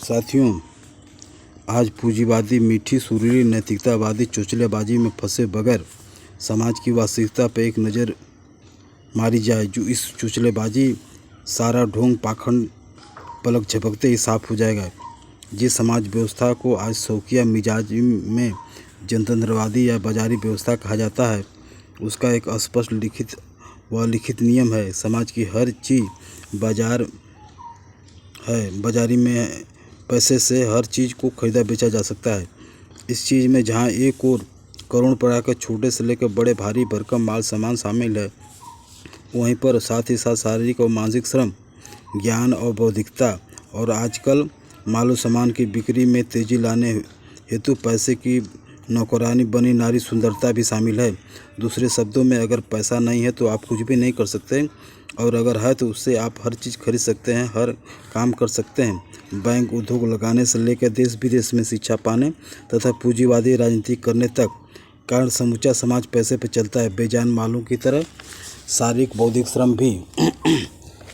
साथियों, आज पूंजीवादी मीठी सुरीली नैतिकतावादी चोचलेबाजी में फंसे बगैर समाज की वास्तविकता पर एक नज़र मारी जाए, जो इस चोचलेबाजी सारा ढोंग पाखंड पलक झपकते ही साफ हो जाएगा। जिस समाज व्यवस्था को आज शौकिया मिजाज में जनतंत्रवादी या बाजारी व्यवस्था कहा जाता है, उसका एक स्पष्ट लिखित व लिखित नियम है। समाज की हर चीज़ बाजार है। बाजारी में पैसे से हर चीज़ को खरीदा बेचा जा सकता है। इस चीज़ में जहाँ एक और करोड़ प्रकार के छोटे से लेकर बड़े भारी भरकम माल सामान शामिल है, वहीं पर साथ ही साथ शारीरिक और मानसिक श्रम, ज्ञान और बौद्धिकता और आजकल मालो सामान की बिक्री में तेज़ी लाने हेतु पैसे की नौकरानी बनी नारी सुंदरता भी शामिल है। दूसरे शब्दों में, अगर पैसा नहीं है तो आप कुछ भी नहीं कर सकते, और अगर है तो उससे आप हर चीज़ खरीद सकते हैं, हर काम कर सकते हैं। बैंक उद्योग लगाने से लेकर देश विदेश में शिक्षा पाने तथा पूंजीवादी राजनीति करने तक, कारण समूचा समाज पैसे पर चलता है। बेजान मालों की तरह शारीरिक बौद्धिक श्रम भी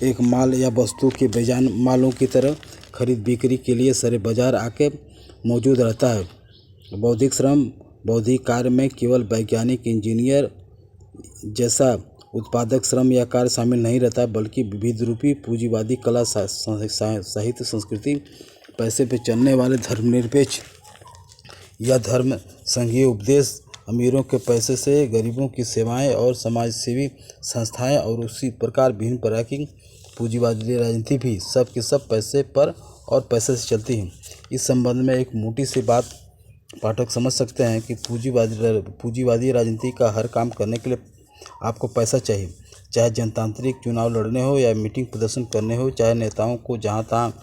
एक माल या वस्तु के बेजान मालों की तरह खरीद बिक्री के लिए सरे बाजार आके मौजूद रहता है। बौद्धिक श्रम बौद्धिक कार्य में केवल वैज्ञानिक, इंजीनियर जैसा उत्पादक श्रम या कार्य शामिल नहीं रहता, बल्कि विविध रूपी पूंजीवादी कला, साहित्य, संस्कृति, पैसे पे चलने वाले धर्मनिरपेक्ष या धर्म संघीय उपदेश, अमीरों के पैसे से गरीबों की सेवाएं और समाजसेवी संस्थाएं, और उसी प्रकार विभिन्न प्रकार की पूंजीवादी राजनीति भी सब के सब पैसे पर और पैसे से चलती है। इस संबंध में एक मोटी सी बात पाठक समझ सकते हैं कि पूंजीवादी राजनीति का हर काम करने के लिए आपको पैसा चाहिए, चाहे जनतांत्रिक चुनाव लड़ने हो या मीटिंग प्रदर्शन करने हो, चाहे नेताओं को जहाँ तहाँ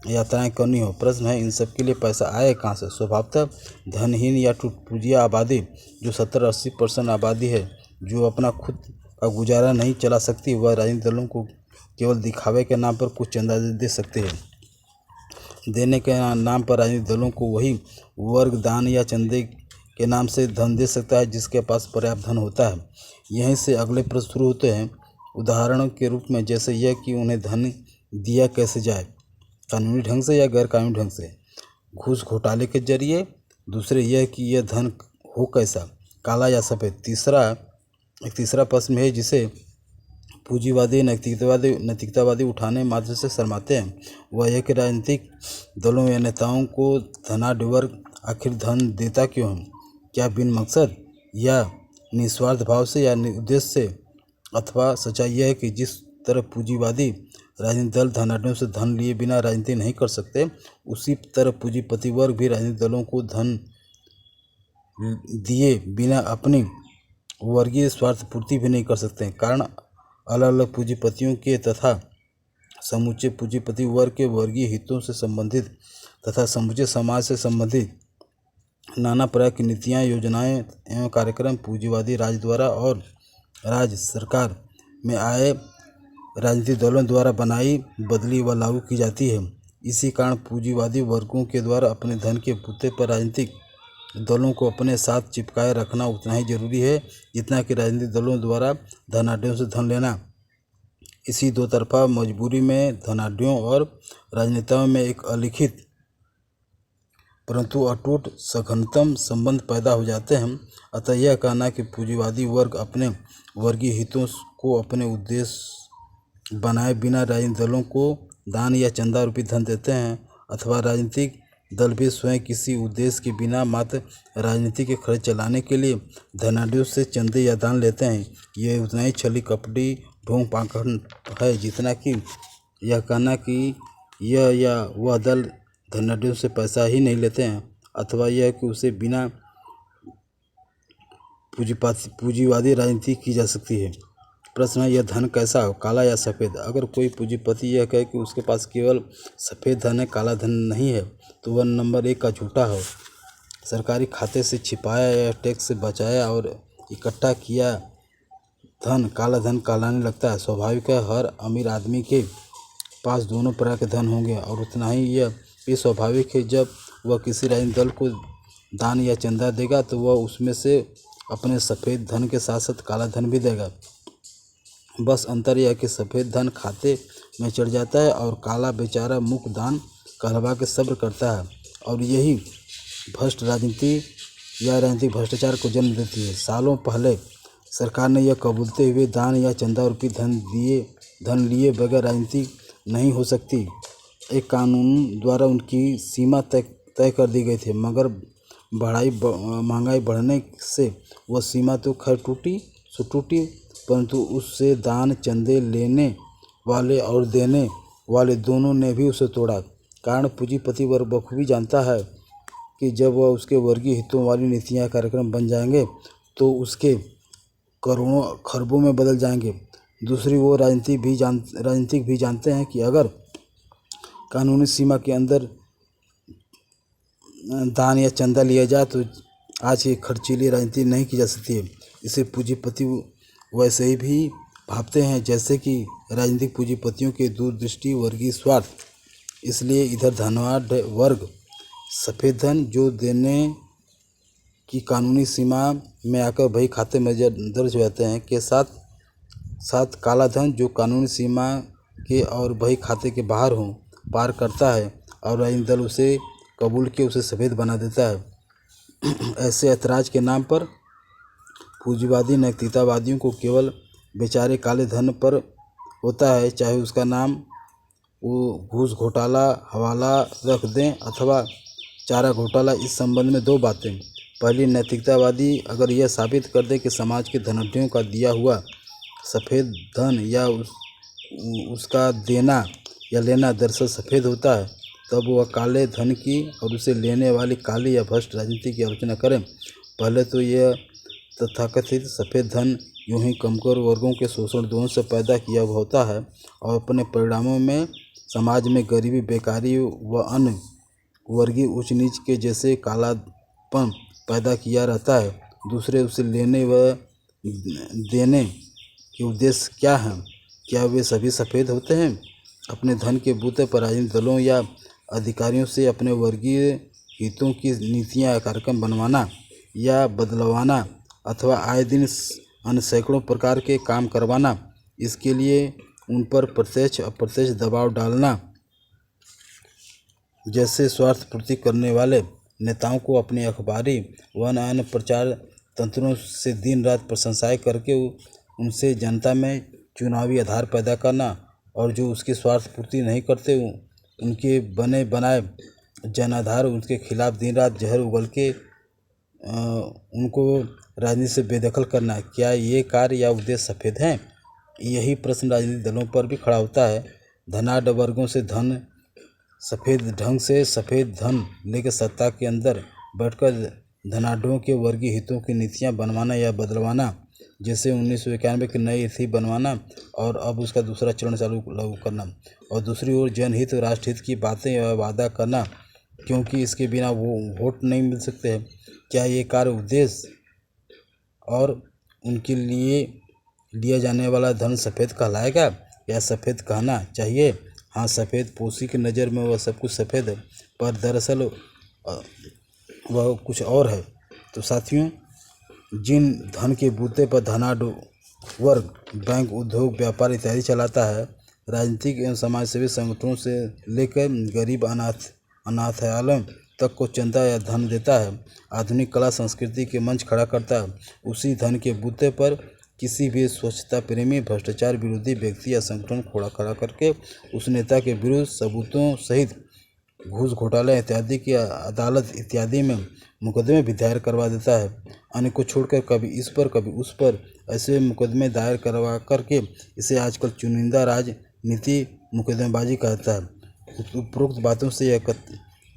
यात्राएं करनी हो। प्रश्न है, इन सब के लिए पैसा आए कहाँ से? स्वभावतः धनहीन या टूट-पूंजिया आबादी, जो 70-80% आबादी है, जो अपना खुद का गुजारा नहीं चला सकती, वह राजनीतिक दलों को केवल दिखावे के नाम पर कुछ चंदा दे सकते हैं। देने के नाम पर राजनीतिक दलों को वही वर्ग दान या चंदे के नाम से धन दे सकता है जिसके पास पर्याप्त धन होता है। यहीं से अगले प्रश्न शुरू होते हैं, उदाहरणों के रूप में, जैसे यह कि उन्हें धन दिया कैसे जाए, कानूनी ढंग से या गैर कानूनी ढंग से, घूस घोटाले के जरिए। दूसरे, यह कि यह धन हो कैसा, काला या सफ़ेद। तीसरा प्रश्न है जिसे पूंजीवादी नैतिकतावादी उठाने मात्र से शर्माते हैं, वह यह कि राजनीतिक दलों या नेताओं को धनाढ्य वर्ग आखिर धन देता क्यों है? क्या बिन मकसद या निस्वार्थ भाव से या उद्देश्य से? अथवा सच्चाई यह है कि जिस तरह पूंजीवादी राजनीतिक दल धनाढ्यों से धन लिए बिना राजनीति नहीं कर सकते, उसी तरह पूंजीपति वर्ग भी राजनीतिक दलों को धन दिए बिना अपनी वर्गीय स्वार्थ पूर्ति भी नहीं कर सकते। कारण अलग अलग पूंजीपतियों के तथा समूचे पूंजीपति वर्ग के वर्गीय हितों से संबंधित तथा समूचे समाज से संबंधित नाना प्रकार की नीतियाँ, योजनाएं एवं कार्यक्रम पूंजीवादी राज द्वारा और राज्य सरकार में आए राजनीतिक दलों द्वारा बनाई, बदली व लागू की जाती है। इसी कारण पूंजीवादी वर्गों के द्वारा अपने धन के बूते पर राजनीतिक दलों को अपने साथ चिपकाए रखना उतना ही जरूरी है जितना कि राजनीतिक दलों द्वारा धनाढ्यों से धन लेना। इसी दो तरफा मजबूरी में धनाढ्यों और राजनेताओं में एक अलिखित परंतु अटूट सघनतम संबंध पैदा हो जाते हैं। अतः यह कहना कि पूंजीवादी वर्ग अपने वर्गीय हितों को अपने उद्देश्य बनाए बिना राजनीतिक दलों को दान या चंदा रूपी धन देते हैं, अथवा राजनीतिक दल भी स्वयं किसी उद्देश्य के बिना मात्र राजनीति के खर्च चलाने के लिए धनाढ्यों से चंदे या दान लेते हैं, यह उतना ही छली कपटी ढोंग पाखंड है जितना कि यह कहना कि यह या वह दल धनाढ्यों से पैसा ही नहीं लेते हैं, अथवा यह कि उसे बिना पूंजीवादी राजनीति की जा सकती है। प्रश्न है, यह धन कैसा हो, काला या सफ़ेद? अगर कोई पूंजीपति यह कहे कि उसके पास केवल सफ़ेद धन है, काला धन नहीं है, तो वह नंबर 1 का झूठा हो। सरकारी खाते से छिपाया या टैक्स से बचाया और इकट्ठा किया धन काला धन कहलाने लगता है। स्वाभाविक है, हर अमीर आदमी के पास दोनों प्रकार के धन होंगे, और उतना ही यह भी स्वाभाविक है जब वह किसी राजनीतिक दल को दान या चंदा देगा तो वह उसमें से अपने सफ़ेद धन के साथ साथ काला धन भी देगा। बस अंतर यह कि सफ़ेद धन खाते में चढ़ जाता है और काला बेचारा मुक्त दान कहलवा के सब्र करता है और यही भ्रष्ट राजनीति या राजनीतिक भ्रष्टाचार को जन्म देती है। सालों पहले सरकार ने यह कबूलते हुए दान या चंदा रूपी धन लिए बगैर राजनीति नहीं हो सकती। एक कानून द्वारा उनकी सीमा तय कर दी गई थी, मगर महंगाई बढ़ने से वह सीमा तो खैर टूटी, परंतु उससे दान चंदे लेने वाले और देने वाले दोनों ने भी उसे तोड़ा। कारण पूंजीपति वर्ग बखूबी जानता है कि जब वह उसके वर्गीय हितों वाली नीतियाँ कार्यक्रम बन जाएंगे तो उसके करोड़ों खरबों में बदल जाएंगे। दूसरी ओर राजनीतिक भी जानते हैं कि अगर कानूनी सीमा के अंदर दान या चंदा लिया जाए तो आज की खर्चीली राजनीति नहीं की जा सकती है। इसे पूंजीपति वैसे ही भी भापते हैं जैसे कि राजनीतिक पूंजीपतियों के दूरदृष्टि वर्गीय स्वार्थ। इसलिए इधर धनवान वर्ग सफ़ेद धन जो देने की कानूनी सीमा में आकर बही खाते में दर्ज हो जाते हैं के साथ काला धन जो कानूनी सीमा के और बही खाते के बाहर हो पार करता है और राजनीतिक दल उसे कबूल के उसे सफ़ेद बना देता है। ऐसे ऐतराज़ के नाम पर पूंजीवादी नैतिकतावादियों को केवल बेचारे काले धन पर होता है, चाहे उसका नाम वो घूस घोटाला, हवाला रख दें अथवा चारा घोटाला। इस संबंध में दो बातें। पहली, नैतिकतावादी अगर यह साबित कर दे कि समाज के धनाढ्यों का दिया हुआ सफ़ेद धन या उसका देना या लेना दरअसल सफ़ेद होता है, तब वह काले धन की और उसे लेने वाली काली या भ्रष्ट राजनीति की आलोचना करें। पहले तो यह तथाकथित सफ़ेद धन यूं ही कमजोर वर्गों के शोषण दोनों से पैदा किया हुआ होता है और अपने परिणामों में समाज में गरीबी, बेकारी व अन्य वर्गीय ऊंच नीच के जैसे कालापन पैदा किया रहता है। दूसरे, उसे लेने व देने के उद्देश्य क्या हैं? क्या वे सभी सफ़ेद होते हैं? अपने धन के बूते पर राजनीतिक दलों या अधिकारियों से अपने वर्गीय हितों की नीतियाँ कार्यक्रम बनवाना या बदलवाना अथवा आए दिन अन्य सैकड़ों प्रकार के काम करवाना, इसके लिए उन पर प्रत्यक्ष अप्रत्यक्ष दबाव डालना, जैसे स्वार्थ पूर्ति करने वाले नेताओं को अपने अखबारी व अन्य प्रचार तंत्रों से दिन रात प्रशंसाएं करके उनसे जनता में चुनावी आधार पैदा करना, और जो उसकी स्वार्थ पूर्ति नहीं करते उनके बने बनाए जनाधार उनके खिलाफ दिन रात जहर उगल के उनको राजनीति से बेदखल करना। क्या ये कार्य या उद्देश्य सफ़ेद हैं? यही प्रश्न राजनीतिक दलों पर भी खड़ा होता है। धनाढ्य वर्गों से सफ़ेद धन लेकर सत्ता के अंदर बैठकर धनाढ्यों के वर्गीय हितों की नीतियां बनवाना या बदलवाना, जैसे 1991 की नई थी बनवाना और अब उसका दूसरा चरण लागू करना, और दूसरी ओर जनहित राष्ट्रहित की बातें वादा करना, क्योंकि इसके बिना वो वोट नहीं मिल सकते हैं। क्या ये कार्य उद्देश्य और उनके लिए लिया जाने वाला धन सफ़ेद कहलाएगा या सफ़ेद कहना चाहिए? हाँ, सफ़ेद पोशी की नज़र में वह सब कुछ सफ़ेद है, पर दरअसल वह कुछ और है। तो साथियों, जिन धन के बूते पर धनाढ्य वर्ग बैंक, उद्योग, व्यापार इत्यादि चलाता है, राजनीतिक एवं समाजसेवी संगठनों से लेकर गरीब अनाथालयों तक को चंदा या धन देता है, आधुनिक कला संस्कृति के मंच खड़ा करता है, उसी धन के बूते पर किसी भी स्वच्छता प्रेमी, भ्रष्टाचार विरोधी व्यक्ति या संगठन खड़ा करके उस नेता के विरुद्ध सबूतों सहित घूस घोटाला इत्यादि की अदालत इत्यादि में मुकदमे भी दायर करवा देता है। अन्य को छोड़कर कभी इस पर कभी उस पर ऐसे मुकदमे दायर करवा करके इसे आजकल चुनिंदा राजनीति मुकदमेबाजी कहता है। उपरोक्त बातों से यह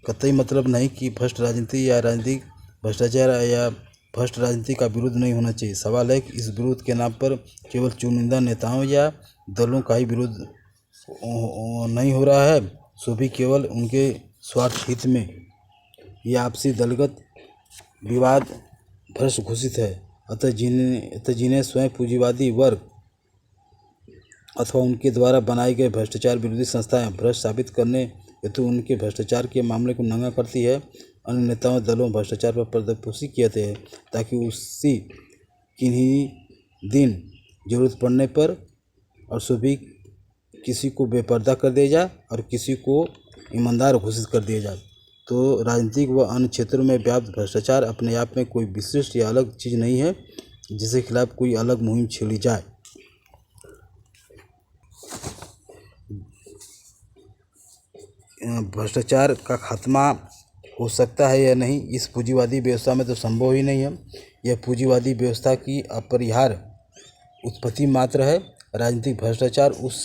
कतई मतलब नहीं कि भ्रष्ट राजनीति या राजनीतिक भ्रष्टाचार या भ्रष्ट राजनीति का विरोध नहीं होना चाहिए। सवाल है कि इस विरोध के नाम पर केवल चुनिंदा नेताओं या दलों का ही विरोध नहीं हो रहा है, सो भी केवल उनके स्वार्थ हित में। यह आपसी दलगत विवाद भ्रष्ट घोषित है। अतः जिन्हें स्वयं पूंजीवादी वर्ग अथवा उनके द्वारा बनाई गई भ्रष्टाचार विरोधी संस्थाएं भ्रष्ट साबित करने हेतु उनके भ्रष्टाचार के मामले को नंगा करती है, अन्य नेताओं दलों भ्रष्टाचार पर पर्दापोशी किए हैं ताकि उसी किन्हीं दिन जरूरत पड़ने पर और सभी किसी को बेपर्दा कर दिया जाए और किसी को ईमानदार घोषित कर दिया जाए। तो राजनीतिक व अन्य क्षेत्रों में व्याप्त भ्रष्टाचार अपने आप में कोई विशिष्ट या अलग चीज़ नहीं है जिसके खिलाफ कोई अलग मुहिम छेड़ी जाए। भ्रष्टाचार का खात्मा हो सकता है या नहीं, इस पूंजीवादी व्यवस्था में तो संभव ही नहीं है। यह पूंजीवादी व्यवस्था की अपरिहार्य उत्पत्ति मात्र है। राजनीतिक भ्रष्टाचार उस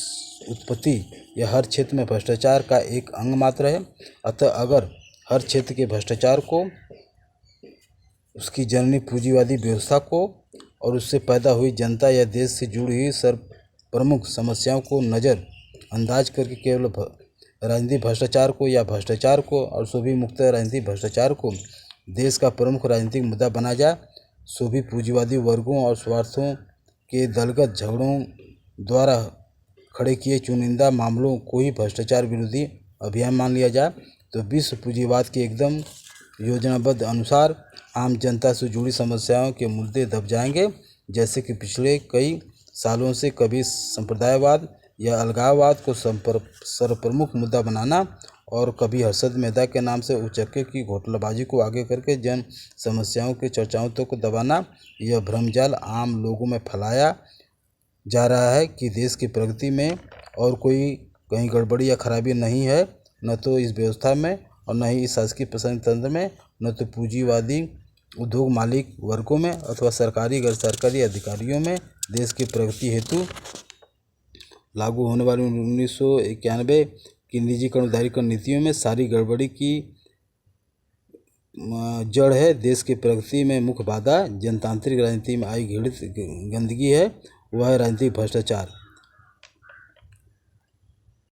उत्पत्ति या हर क्षेत्र में भ्रष्टाचार का एक अंग मात्र है। अतः अगर हर क्षेत्र के भ्रष्टाचार को, उसकी जननी पूंजीवादी व्यवस्था को और उससे पैदा हुई जनता या देश से जुड़ी हुई प्रमुख समस्याओं को नज़रअंदाज करके केवल राजनीतिक भ्रष्टाचार को या भ्रष्टाचार को और सभी मुक्त राजनीतिक भ्रष्टाचार को देश का प्रमुख राजनीतिक मुद्दा बना जाए, सभी पूंजीवादी वर्गों और स्वार्थों के दलगत झगड़ों द्वारा खड़े किए चुनिंदा मामलों को ही भ्रष्टाचार विरोधी अभियान मान लिया जाए, तो विश्व पूंजीवाद के एकदम योजनाबद्ध अनुसार आम जनता से जुड़ी समस्याओं के मुद्दे दब जाएंगे। जैसे कि पिछले कई सालों से कभी संप्रदायवाद या अलगाववाद को सर्वप्रमुख मुद्दा बनाना और कभी हर्षद मेहता के नाम से उचक्के की घोटालाबाजी को आगे करके जन समस्याओं के चर्चाओं तक को दबाना, यह भ्रमजाल आम लोगों में फैलाया जा रहा है कि देश की प्रगति में और कोई कहीं गड़बड़ी या खराबी नहीं है, न तो इस व्यवस्था में और न ही इस शासकीय प्रशासनिक तंत्र में, न तो पूंजीवादी उद्योग मालिक वर्गों में अथवा सरकारी गैर सरकारी अधिकारियों में। देश की प्रगति हेतु लागू होने वाली 1991 की निजीकरण उदारीकरण नीतियों में सारी गड़बड़ी की जड़ है। देश की प्रगति में मुख्य बाधा जनतांत्रिक राजनीति में आई घृणित गंदगी है, वह है राजनीतिक भ्रष्टाचार।